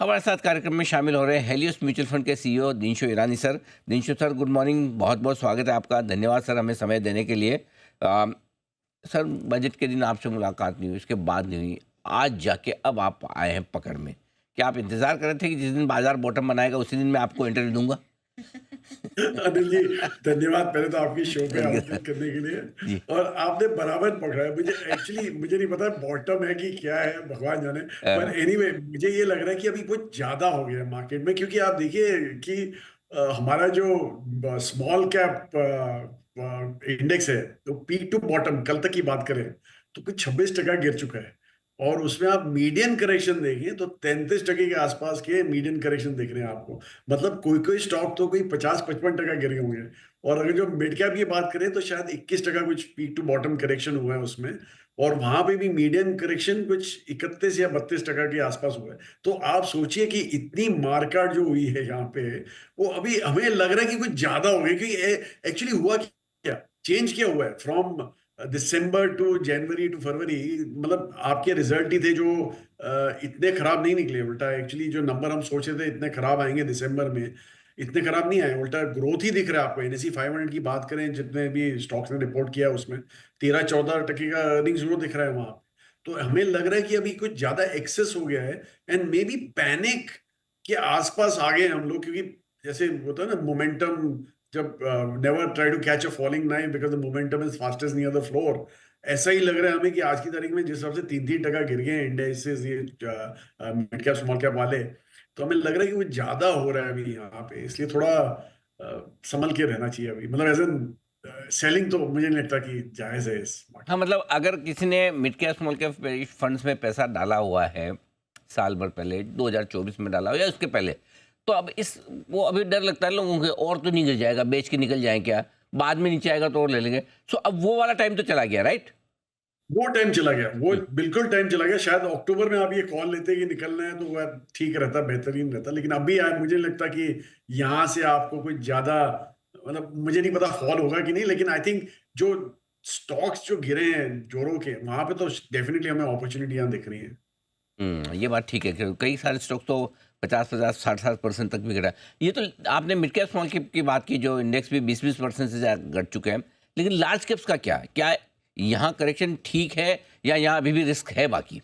हमारे साथ कार्यक्रम में शामिल हो रहे हैं हेलियोस म्यूचुअल फंड के CEO Dinshaw Irani sir. Dinshaw sir, good morning, बहुत बहुत स्वागत है आपका। धन्यवाद सर हमें समय देने के लिए। अ, सर, बजट के दिन आपसे मुलाकात नहीं हुई, उसके बाद नहीं हुई, आज जाके अब आप आए हैं पकड़ में। क्या आप इंतजार कर रहे थे कि जिस दिन बाजार बॉटम बनाएगा उसी दिन मैं आपको इंटरव्यू दूंगा? अनिल जी, धन्यवाद पहले तो आपकी शो पे थैंक यू सर। आमंत्रित करने के लिए। जी। और आपने बराबर पकड़ा है। मुझे नहीं पता बॉटम है कि क्या है, भगवान जाने। पर एनीवे मुझे ये लग रहा है कि अभी कुछ ज्यादा हो गया है मार्केट में, क्योंकि आप देखिए कि हमारा जो स्मॉल कैप इंडेक्स है, तो पीक टू बॉटम कल तक की बात करें तो कुछ 26% गिर चुका है। और उसमें आप मीडियन करेक्शन देखें तो 33% के आसपास के मीडियन करेक्शन दिख रहे हैं आपको। मतलब कोई कोई स्टॉक तो कोई 50-55% गिरे होंगे। और अगर जो मिड कैप की बात करें तो शायद 21% कुछ पीक टू बॉटम करेक्शन हुआ है उसमें। और वहां पे भी मीडियन करेक्शन कुछ 31 या 32% के आसपास हुआ है। तो आप सोचिए कि इतनी मार्केट जो हुई है यहाँ पे, वो अभी हमें लग रहा है कि कुछ ज्यादा हो गया, क्योंकि एक्चुअली हुआ क्या, चेंज क्या हुआ है from December to January to February. मतलब आपके रिजल्ट ही थे जो इतने खराब नहीं निकले। उल्टा एक्चुअली जो नंबर हम सोचे थे इतने खराब आएंगे दिसंबर में, इतने खराब नहीं आए। उल्टा ग्रोथ ही दिख रहा है आपको। एनएसई 500 की बात करें, जितने भी स्टॉक्स ने रिपोर्ट किया उसमें 13-14% का अर्निंग्स ग्रोथ दिख रहा है वहां। तो हमें लग रहा है कि अभी कुछ ज्यादा एक्सेस हो गया है। एंड मे बी पैनिक के आसपास आ गए हम लोग, क्योंकि जैसे होता है ना मोमेंटम, जब never try to catch a falling knife because the momentum is fastest near the floor. ऐसा ही लग रहा है हमें कि आज की तारीख में जिस हिसाब से 3-3% गिर गए इंडेक्सेस, ये मिड कैप स्मॉल कैप वाले, तो हमें लग रहा है कि वो ज्यादा हो रहा है अभी यहाँ पे। इसलिए थोड़ा संभल के रहना चाहिए अभी। मतलब एज एन सेलिंग तो मुझे नहीं लगता कि जायज है इस हाँ, मार्केट। मतलब अगर किसी ने mid cap small cap funds में पैसा डाला हुआ है, साल भर पहले 2024 में डाला हो या उसके पहले, तो अब इस वो अभी डर लगता है लोगों को और तो नहीं गिर जाएगा, बेच के निकल जाए क्या, बाद में नीचे आएगा तो और ले लेंगे। सो अब वो वाला टाइम तो चला गया, राइट? वो टाइम चला गया, वो बिल्कुल टाइम चला गया। शायद अक्टूबर में आप ये कॉल लेते कि निकलना है तो वह ठीक रहता, बेहतरीन रहता। लेकिन अभी यार मुझे लगता कि यहाँ से आपको कुछ ज्यादा, मतलब मुझे नहीं पता फॉल होगा कि नहीं, लेकिन आई थिंक जो स्टॉक्स जो गिरे हैं जोरों के, वहां पे तो डेफिनेटली हमें अपॉर्चुनिटियां दिख रही हैं। ये बात ठीक है कि कई सारे स्टॉक्स तो 50-50, 60-60% तक भी गिरा है। ये तो आपने मिड कैप स्मॉल कैप की बात की, जो इंडेक्स भी 20-20% से ज़्यादा घट चुके हैं। लेकिन लार्ज कैप्स का क्या है? क्या यहाँ करेक्शन ठीक है या यहाँ अभी भी रिस्क है बाकी?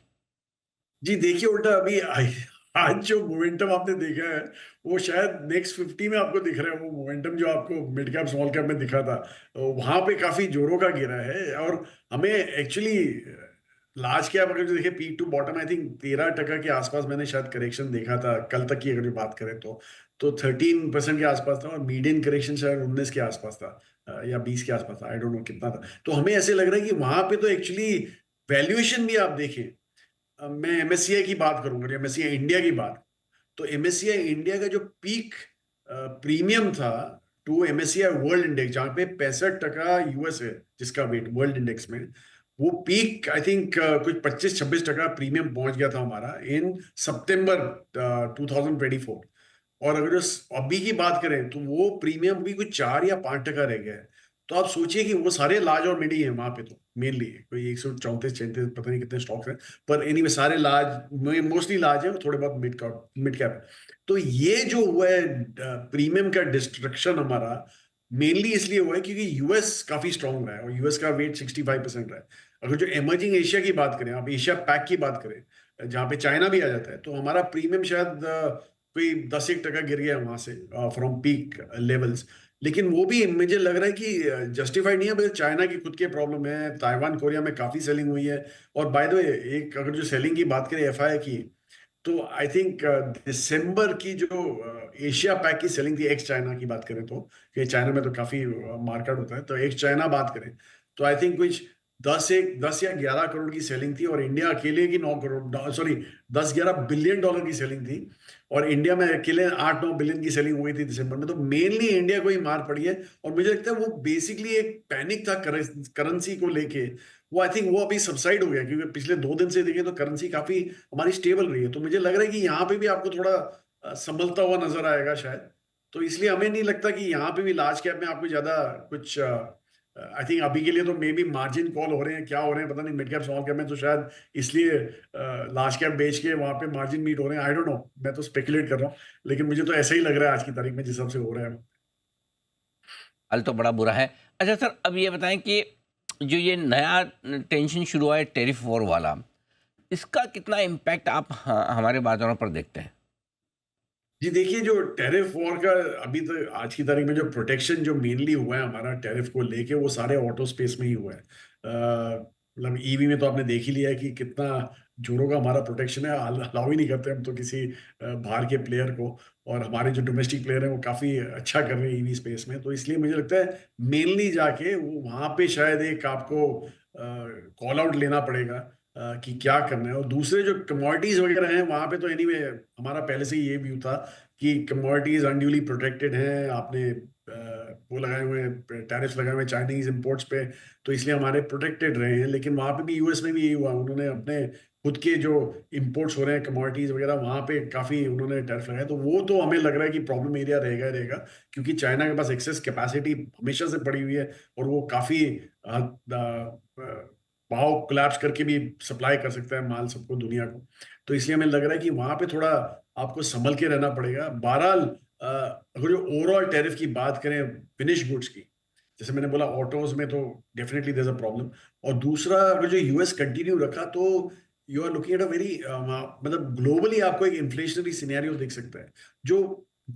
जी देखिए, उल्टा अभी आज जो मोमेंटम आपने देखा है, वो शायद नेक्स्ट 50 में आपको दिख रहा है। वो मोमेंटम जो आपको मिड कैप स्मॉल कैप में दिखा था, वहां पे काफी जोरों का गिरा है। और हमें एक्चुअली लार्ज कैप अगर जो देखे peak to bottom, I think 13% के आसपास मैंने शायद करेक्शन देखा था कल तक की, अगर जो बात करें तो 13% के आसपास था। और मीडियन करेक्शन शायद 19 के आसपास था, या 20 के आसपास था, आई डोंट नो कितना था। तो हमें ऐसे लग रहा है कि वहां पे तो एक्चुअली वैल्यूएशन भी आप देखें। अब मैं एमएससीआई की बात करूंगा, एमएससीआई इंडिया की बात, तो एमएससीआई इंडिया का जो पीक प्रीमियम था टू एमएससीआई वर्ल्ड इंडेक्स, जहां पे 65% यूएस है जिसका वेट वर्ल्ड इंडेक्स में, वो पीक आई थिंक कुछ 25-26% प्रीमियम पहुंच गया था हमारा इन सितंबर 2024। और अगर जो अभी की बात करें तो वो प्रीमियम भी कुछ 4 या 5% रह गया है। तो आप सोचिए कि वो सारे लार्ज और मिड ही है वहां पे, तो मेनली कोई 134-34 पता नहीं कितने स्टॉक्स हैं, पर एनीवे सारे लार्ज, मोस्टली लार्ज है, और थोड़े बहुत मिड कैप है। तो ये जो हुआ है प्रीमियम का डिस्ट्रक्शन हमारा, मेनली इसलिए हुआ है क्योंकि यूएस काफी स्ट्रांग रहा है, और यूएस का वेट 65% रहा है। अगर जो इमर्जिंग एशिया की बात करें, आप एशिया पैक की बात करें जहाँ पे चाइना भी आ जाता है, तो हमारा प्रीमियम शायद कोई 10-1% गिर गया वहां से फ्रॉम पीक लेवल्स। लेकिन वो भी मुझे लग रहा है कि जस्टिफाइड नहीं है, बिकॉज चाइना की खुद के प्रॉब्लम है, ताइवान कोरिया में काफी सेलिंग हुई है। और बाय द वे, एक अगर जो सेलिंग की बात करें एफआई की, तो आई थिंक दिसंबर की जो एशिया पैक की सेलिंग थी एक्स चाइना की बात करें तो, कि चाइना में तो काफी मार्केट होता है, तो एक्स चाइना बात करें तो आई थिंक कुछ 10 या 11 करोड़ की सेलिंग थी। और इंडिया अकेले की 9 करोड़, सॉरी, 10-11 बिलियन डॉलर की सेलिंग थी। और इंडिया में अकेले 8-9 बिलियन की सेलिंग हुई थी दिसंबर में। तो मेनली इंडिया को ही मार पड़ी है। और मुझे लगता है वो बेसिकली एक पैनिक था करेंसी को लेके। वो आई थिंक वो अभी सबसाइड हो गया, क्योंकि पिछले 2 दिन से देखें तो करेंसी काफी हमारी स्टेबल रही है। तो मुझे लग रहा है कि यहाँ पे भी आपको थोड़ा संभलता हुआ नजर आएगा शायद। तो इसलिए हमें नहीं लगता कि यहाँ पे भी लार्ज कैप में आपको ज्यादा कुछ आई थिंक अभी के लिए तो मे बी मार्जिन कॉल हो रहे हैं, क्या हो रहे हैं पता नहीं, मिड कैप स्मॉल कैप में तो शायद इसलिए लार्ज कैप बेच के वहां पे मार्जिन मीट हो रहे हैं, आई डोंट नो, मैं तो स्पेकुलेट कर रहा हूँ, लेकिन मुझे तो ऐसा ही लग रहा है आज की तारीख में जिस हिसाब से हो रहा है। हाल तो बड़ा बुरा है। अच्छा सर, अब ये बताएं कि जो ये नया टेंशन शुरू हुआ है टेरिफ वॉर वाला, इसका कितना इम्पैक्ट आप हमारे बाजारों पर देखते हैं? जी देखिए, जो टैरिफ वॉर का अभी तो आज की तारीख में जो प्रोटेक्शन जो मेनली हुआ है हमारा टैरिफ को लेके, वो सारे ऑटो स्पेस में ही हुआ है। मतलब ईवी में तो आपने देख ही लिया है कि कितना जोरों का हमारा प्रोटेक्शन है, अलाउ ही नहीं करते हम तो किसी बाहर के प्लेयर को, और हमारे जो डोमेस्टिक प्लेयर हैं वो काफ़ी अच्छा कर रहे हैं ईवी स्पेस में, तो इसलिए मुझे लगता है मेनली जाके वो वहाँ पे शायद एक आपको कॉल आउट लेना पड़ेगा कि क्या करना है। और दूसरे जो कमोडिटीज वगैरह हैं वहां पे तो एनीवे हमारा पहले से ही ये व्यू था कि कमोडिटीज अनड्यूली प्रोटेक्टेड हैं, आपने वो लगाए हुए हैं, टैरिफ्स लगाए हुए हैं चाइनीज इंपोर्ट्स पे, तो इसलिए हमारे प्रोटेक्टेड रहे हैं। लेकिन वहां पे भी यूएस में भी यही हुआ, उन्होंने अपने खुद के जो इंपोर्ट्स हो रहे हैं कमोडिटीज वगैरह वहां पे काफी उन्होंने टैरिफ लगाए, तो वो तो हमें लग रहा है कि प्रॉब्लम एरिया रहेगा ही रहेगा, क्योंकि चाइना के पास एक्सेस कैपेसिटी हमेशा से पड़ी हुई है, और वो काफी भाव कोलैप्स करके भी सप्लाई कर सकता है माल सबको, दुनिया को। तो इसलिए हमें लग रहा है कि वहां पे थोड़ा आपको संभल के रहना पड़ेगा। बहरहाल अगर जो ओवरऑल टैरिफ की बात करें फिनिश गुड्स की, जैसे मैंने बोला ऑटोज में तो definitely there is a problem, और दूसरा अगर जो यूएस कंटिन्यू रखा तो you are looking at a very, मतलब ग्लोबली आपको एक इन्फ्लेशनरी सिनेरियो देख सकता है, जो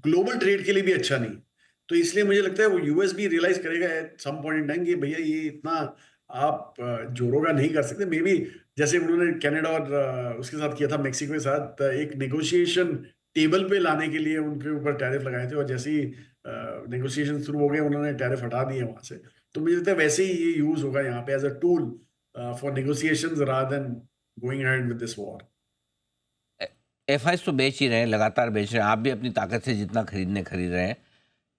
ग्लोबल ट्रेड के लिए भी अच्छा नहीं है। तो इसलिए मुझे लगता है वो यूएस भी रियलाइज करेगा at some point in time कि भैया ये इतना आप जोरों का नहीं कर सकते। मे बी जैसे उन्होंने कनाडा और उसके साथ किया था, मेक्सिको के साथ, एक नेगोशिएशन टेबल पे लाने के लिए उनके ऊपर टैरिफ लगाए थे, और जैसे ही नेगोशिएशन शुरू हो गए उन्होंने टैरिफ हटा दिए वहां से। तो मुझे लगता है वैसे ही ये यूज होगा यहाँ पे as a tool for negotiations rather than going ahead with this war. FIIs तो बेच ही रहे हैं, लगातार बेच रहे हैं, आप भी अपनी ताकत से जितना खरीद रहे हैं।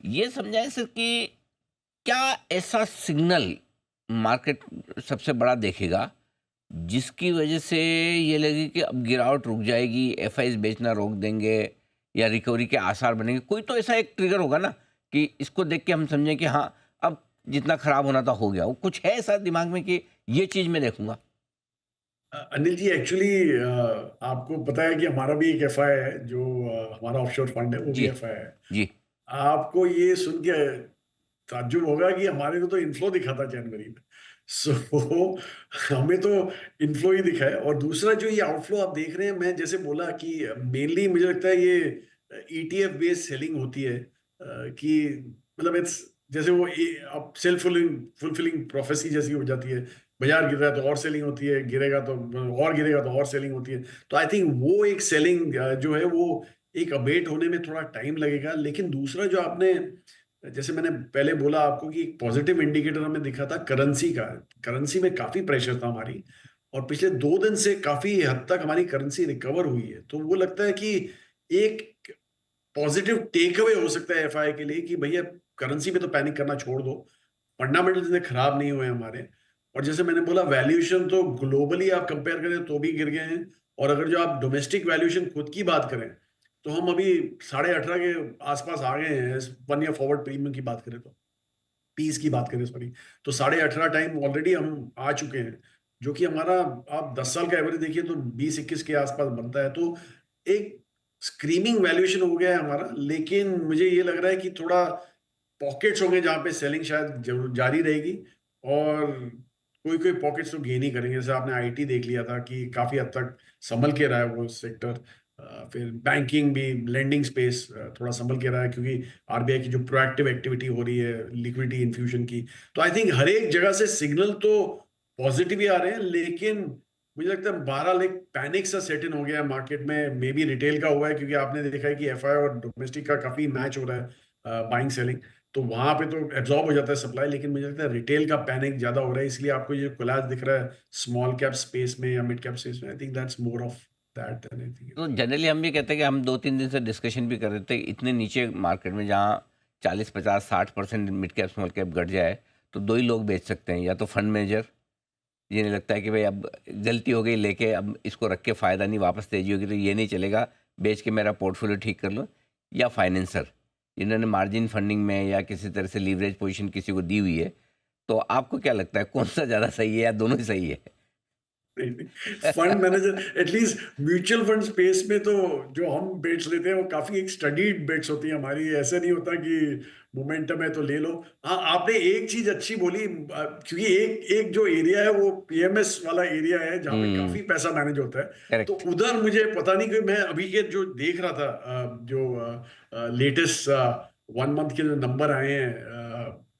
ये समझाएं सर कि क्या ऐसा सिग्नल मार्केट सबसे बड़ा देखेगा जिसकी वजह से ये लगे कि अब गिरावट रुक जाएगी, एफआईएस बेचना रोक देंगे या रिकवरी के आसार बनेंगे? कोई तो ऐसा एक ट्रिगर होगा ना कि इसको देख के हम समझें कि हाँ, अब जितना खराब होना था हो गया। वो कुछ है ऐसा दिमाग में कि ये चीज़ मैं देखूंगा? अनिल जी, एक्चुअली आपको पता है कि हमारा भी एक एफआई है, जो हमारा ऑफशोर फंड है वो भी जी। एफआई है। जी। आपको ये सुन के ताज्जुब होगा कि हमारे को तो इन्फ्लो दिखा था जनवरी में। सो हमें तो इन्फ्लो ही दिखा है, और दूसरा जो ये आउटफ्लो आप देख रहे हैं, मैं जैसे बोला कि मेनली मुझे लगता है ये ईटीएफ बेस्ड सेलिंग होती है, कि मतलब इट्स जैसे वो अब सेल्फ फुलफिलिंग प्रोफेसी जैसी हो जाती है। बाजार गिर रहा है तो और सेलिंग होती है, गिरेगा तो और सेलिंग होती है। तो आई थिंक वो एक सेलिंग जो है वो एक अबेट होने में थोड़ा टाइम लगेगा। लेकिन दूसरा जो आपने, जैसे मैंने पहले बोला आपको कि एक पॉजिटिव इंडिकेटर हमें दिखा था करेंसी का, करेंसी में काफी प्रेशर था हमारी, और पिछले 2 दिन से काफी हद तक हमारी करेंसी रिकवर हुई है। तो वो लगता है कि एक पॉजिटिव टेक अवे हो सकता है एफआई के लिए कि भैया करेंसी पे तो पैनिक करना छोड़ दो, फंडामेंटल्स इतने खराब नहीं हुए हमारे। और जैसे मैंने बोला वैल्यूएशन तो ग्लोबली आप कंपेयर करें तो भी गिर गए हैं, और अगर जो आप डोमेस्टिक वैल्यूएशन खुद की बात करें तो हम अभी 18.5 के आसपास आ गए हैं, 1 ईयर फॉरवर्ड प्रीमियम की बात करें तो, पीस की बात करें सॉरी, तो 18.5 टाइम ऑलरेडी हम आ चुके हैं, जो कि हमारा आप 10 साल का एवरेज देखिए तो 20-21 के आसपास बनता है। तो एक स्क्रीमिंग वैल्यूएशन हो गया है हमारा। लेकिन मुझे ये लग रहा है कि थोड़ा पॉकेट्स होंगे जहां पे सेलिंग शायद जरूर जारी रहेगी, और कोई कोई पॉकेट्स तो गेन ही करेंगे। जैसे आपने आईटी देख लिया था कि काफी हद तक संभल के रहा है वो सेक्टर, फिर बैंकिंग भी, लेंडिंग स्पेस थोड़ा संभल के रहा है, क्योंकि आरबीआई की जो प्रोएक्टिव एक्टिविटी हो रही है लिक्विडिटी इन्फ्यूजन की। तो आई थिंक हर एक जगह से सिग्नल तो पॉजिटिव ही आ रहे हैं, लेकिन मुझे लगता है 12 एक पैनिक सा सेट इन हो गया है मार्केट में। मे बी रिटेल का हुआ है, क्योंकि आपने देखा है कि एफआई और डोमेस्टिक का काफी मैच हो रहा है बाइंग सेलिंग, तो वहां पे तो एब्जॉर्ब हो जाता है सप्लाई। लेकिन मुझे लगता है रिटेल का पैनिक ज्यादा हो रहा है, इसलिए आपको ये कोलैप्स दिख रहा है स्मॉल कैप स्पेस में या मिड कैप स्पेस में। I think that's more of that than anything तो एल्स। जनरली हम भी कहते हैं कि हम 2-3 दिन से डिस्कशन भी कर रहे थे, इतने नीचे मार्केट में जहाँ 40-50-60% मिड कैप स्मॉल कैप घट जाए तो दो ही लोग बेच सकते हैं, या तो फंड मैनेजर, जिन्हें लगता है कि भाई अब गलती हो गई लेके, अब इसको रख के फ़ायदा नहीं, वापस तेजी होगी तो ये नहीं चलेगा, बेच के मेरा पोर्टफोलियो ठीक कर लो, या फाइनेंसर जिन्होंने मार्जिन फंडिंग में या किसी तरह से लीवरेज पोजीशन किसी को दी हुई है, तो आपको क्या लगता है कौन सा ज़्यादा सही है या दोनों ही सही है? Fund manager at least mutual fund space में तो जो हम बेट्स लेते हैं वो काफी एक स्टडीड बेट्स होती है हमारी। ऐसे नहीं होता कि मोमेंटम है तो ले लो। हाँ, आपने एक चीज अच्छी बोली, क्योंकि एक एक जो एरिया है वो पीएमएस वाला एरिया है जहाँ पे हुँ, काफी पैसा मैनेज होता है। तो करेक्ट। उधर मुझे पता नहीं कि मैं अभी के जो देख रहा था, जो लेटेस्ट 1 मंथ के जो नंबर आए हैं,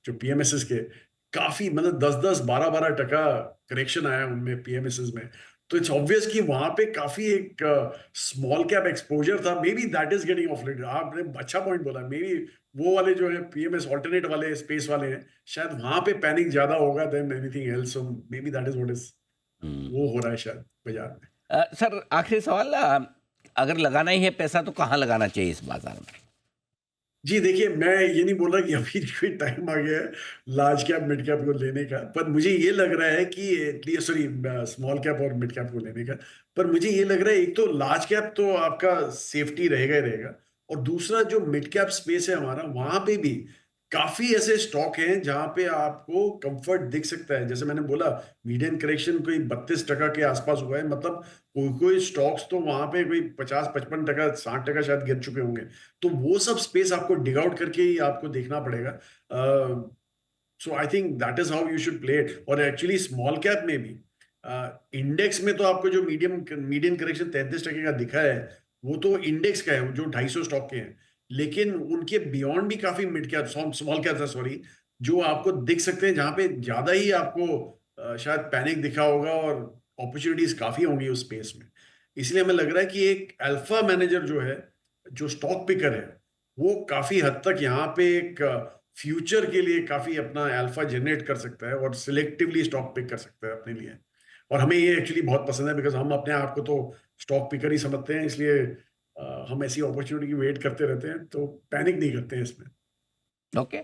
जो पीएमएस के, काफी मतलब 10-10 12-12% करेक्शन आया उनमें पीएमएस में। तो इट्स ऑब्वियस कि वहां पे काफी एक स्मॉल कैप एक्सपोजर था। Maybe that is getting of late. आपने अच्छा पॉइंट बोला। मे बी वो वाले जो है पीएमएस ऑल्टरनेट वाले स्पेस वाले हैं, शायद वहां पे पैनिक ज्यादा होगा then anything else. So maybe that is what is hmm. वो हो रहा है शायद बाजार में। सर आखिरी सवाल, अगर लगाना ही है पैसा तो कहाँ लगाना चाहिए इस बाज़ार में? जी, देखिए, मैं ये नहीं बोल रहा कि अभी कोई टाइम आ गया है लार्ज कैप, मिड कैप को लेने का, पर मुझे ये लग रहा है कि एटलीस्ट, सॉरी, स्मॉल कैप और मिड कैप को लेने का। पर मुझे ये लग रहा है एक तो लार्ज कैप तो आपका सेफ्टी रहेगा ही रहेगा, और दूसरा जो मिड कैप स्पेस है हमारा, वहाँ पे भी काफ़ी ऐसे स्टॉक हैं जहाँ पे आपको कम्फर्ट दिख सकता है। जैसे मैंने बोला, मीडियन करेक्शन कोई 32% के आसपास हुआ है। मतलब कोई-कोई स्टॉक्स तो वहाँ पे कोई 50-55%, 60% शायद गिर चुके होंगे। तो वो सब स्पेस आपको डिग आउट करके ही आपको देखना पड़ेगा। So I think that is how you should play it. और एक्चुअली स्मॉल कैप में भी इंडेक्स में तो आपको जो मीडियम करेक्शन 33% का दिखा है, वो तो इंडेक्स का है जो 250 स्टॉक के हैं। लेकिन उनके बियॉन्ड भी काफी mid cap, small cap, sorry, जो आपको दिख सकते हैं, जहां पे ज्यादा ही आपको शायद पैनिक दिखा होगा और अपॉर्चुनिटीज काफी होंगी उस स्पेस में। इसलिए हमें लग रहा है कि एक अल्फा मैनेजर जो है, जो स्टॉक पिकर है, वो काफी हद तक यहाँ पे एक फ्यूचर के लिए काफी अपना अल्फा जनरेट कर सकता है और सिलेक्टिवली स्टॉक पिक कर सकता है अपने लिए। और हमें ये एक्चुअली बहुत पसंद है, बिकॉज हम अपने आप को तो स्टॉक पिकर ही समझते हैं। इसलिए हम ऐसी अपॉर्चुनिटी की वेट करते रहते हैं, तो पैनिक नहीं करते हैं इसमें। Okay,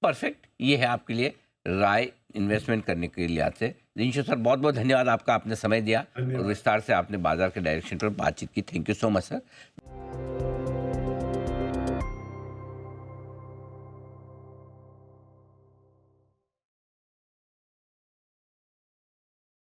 perfect. ये है आपके लिए राय इन्वेस्टमेंट करने के लिए आपसे। दिनशो सर, बहुत-बहुत धन्यवाद आपका, आपने समय दिया और धन्यवाद। विस्तार से आपने बाज़ार के डायरेक्शन पर बातचीत की। Thank you so much sir.